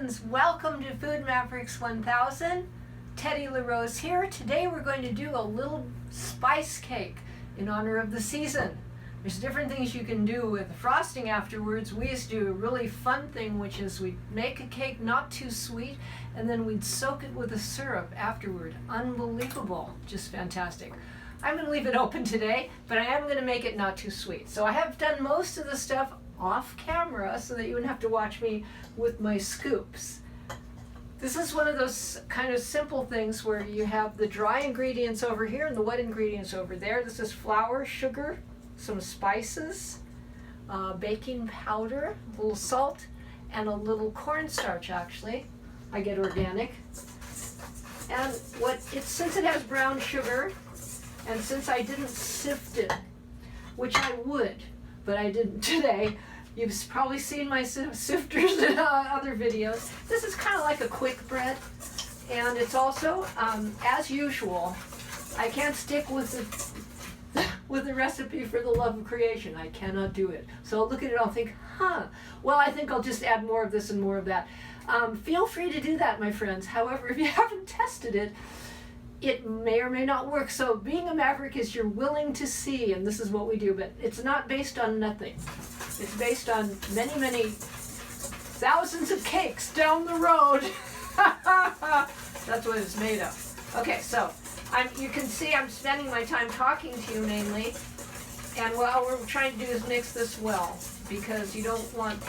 friends, welcome to Food Mavericks 1000. Teddy LaRose here. Today we're going to do a little spice cake in honor of the season. There's different things you can do with frosting afterwards. We used to do a really fun thing, which is we'd make a cake not too sweet and then we'd soak it with a syrup afterward. Unbelievable, just fantastic. I'm going to leave it open today, but I am going to make it not too sweet. So I have done most of the stuff off camera so that you wouldn't have to watch me with my scoops. This is one of those kind of simple things where you have the dry ingredients over here and the wet ingredients over there. This is flour, sugar, some spices, baking powder, a little salt, and a little cornstarch actually. I get organic. And since it has brown sugar, and since I didn't sift it, which I would, but I didn't today. You've probably seen my sifters in other videos. This is kind of like a quick bread, and it's also, as usual, I can't stick with the recipe for the love of creation. I cannot do it. So I'll look at it, I'll think, well, I think I'll just add more of this and more of that. Feel free to do that, my friends. However, if you haven't tested it, it may or may not work. So being a maverick is you're willing to see, and this is what we do, but it's not based on nothing. It's based on many, many thousands of cakes down the road. That's what it's made of. Okay, so you can see I'm spending my time talking to you mainly, and what we're trying to do is mix this well, because you don't want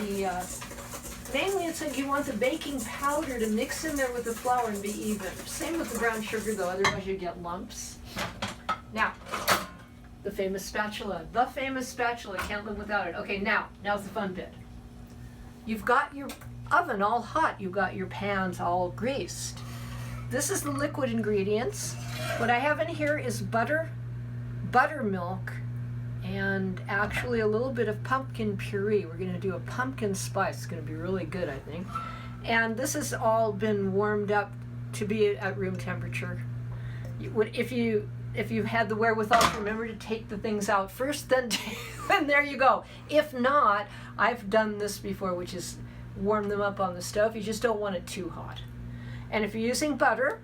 mainly it's like you want the baking powder to mix in there with the flour and be even. Same with the brown sugar though, otherwise you get lumps. Now, the famous spatula. Can't live without it. Okay, now's the fun bit. You've got your oven all hot. You've got your pans all greased. This is the liquid ingredients. What I have in here is butter, buttermilk, and actually a little bit of pumpkin puree. We're going to do a pumpkin spice. It's going to be really good, I think. And this has all been warmed up to be at room temperature. If you had the wherewithal to remember to take the things out first, then there you go. If not, I've done this before, which is warm them up on the stove. You just don't want it too hot. And if you're using butter,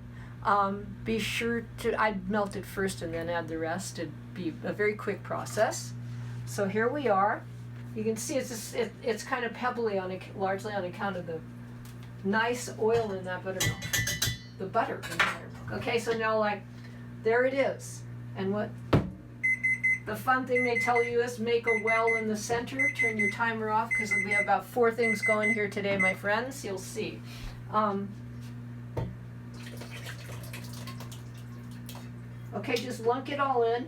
be sure I'd melt it first and then add the rest. It'd be a very quick process. So here we are. You can see it's kind of pebbly largely on account of the nice oil in that buttermilk. The butter in the buttermilk. Okay, so now there it is. And what the fun thing they tell you is make a well in the center. Turn your timer off because we have about 4 things going here today, my friends. You'll see. Okay, just lunk it all in,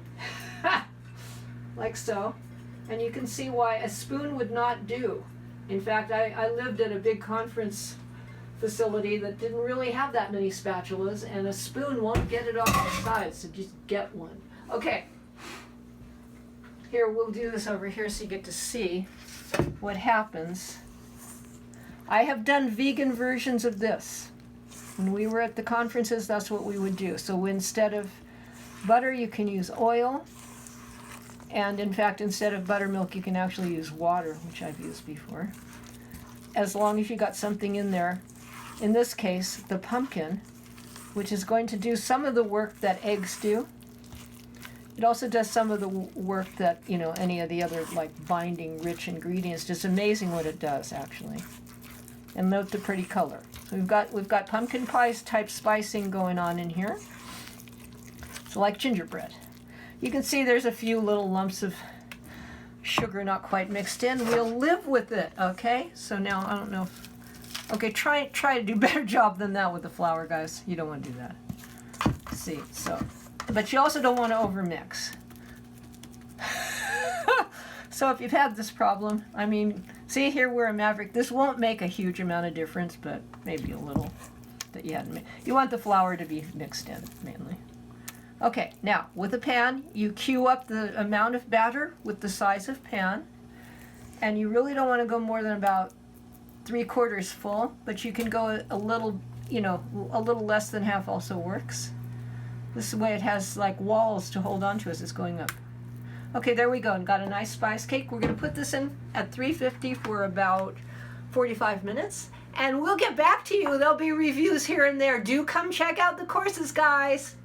like so. And you can see why a spoon would not do. In fact, I lived at a big conference facility that didn't really have that many spatulas, and a spoon won't get it off the sides, so just get one. Okay, here, we'll do this over here so you get to see what happens. I have done vegan versions of this. When we were at the conferences, that's what we would do. So instead of butter, you can use oil, and in fact, instead of buttermilk, you can actually use water, which I've used before, as long as you got something in there. In this case, the pumpkin, which is going to do some of the work that eggs do. It also does some of the work that, any of the other binding rich ingredients. It's amazing what it does, actually. And note the pretty color. So we've got pumpkin pie type spicing going on in here. So like gingerbread. You can see there's a few little lumps of sugar not quite mixed in. We'll live with it, okay? So now I don't know if... Okay, try to do a better job than that with the flour, guys. You don't want to do that. See, so... But you also don't want to overmix. So if you've had this problem, see here we're a maverick. This won't make a huge amount of difference, but maybe a little that you hadn't made. You want the flour to be mixed in, mainly. Okay, now with a pan, you cue up the amount of batter with the size of pan, and you really don't want to go more than about 3/4 full, but you can go a little, a little less than half also works. This way it has walls to hold on to as it's going up. Okay, there we go, and got a nice spice cake. We're going to put this in at 350 for about 45 minutes, and we'll get back to you. There'll be reviews here and there. Do come check out the courses, guys.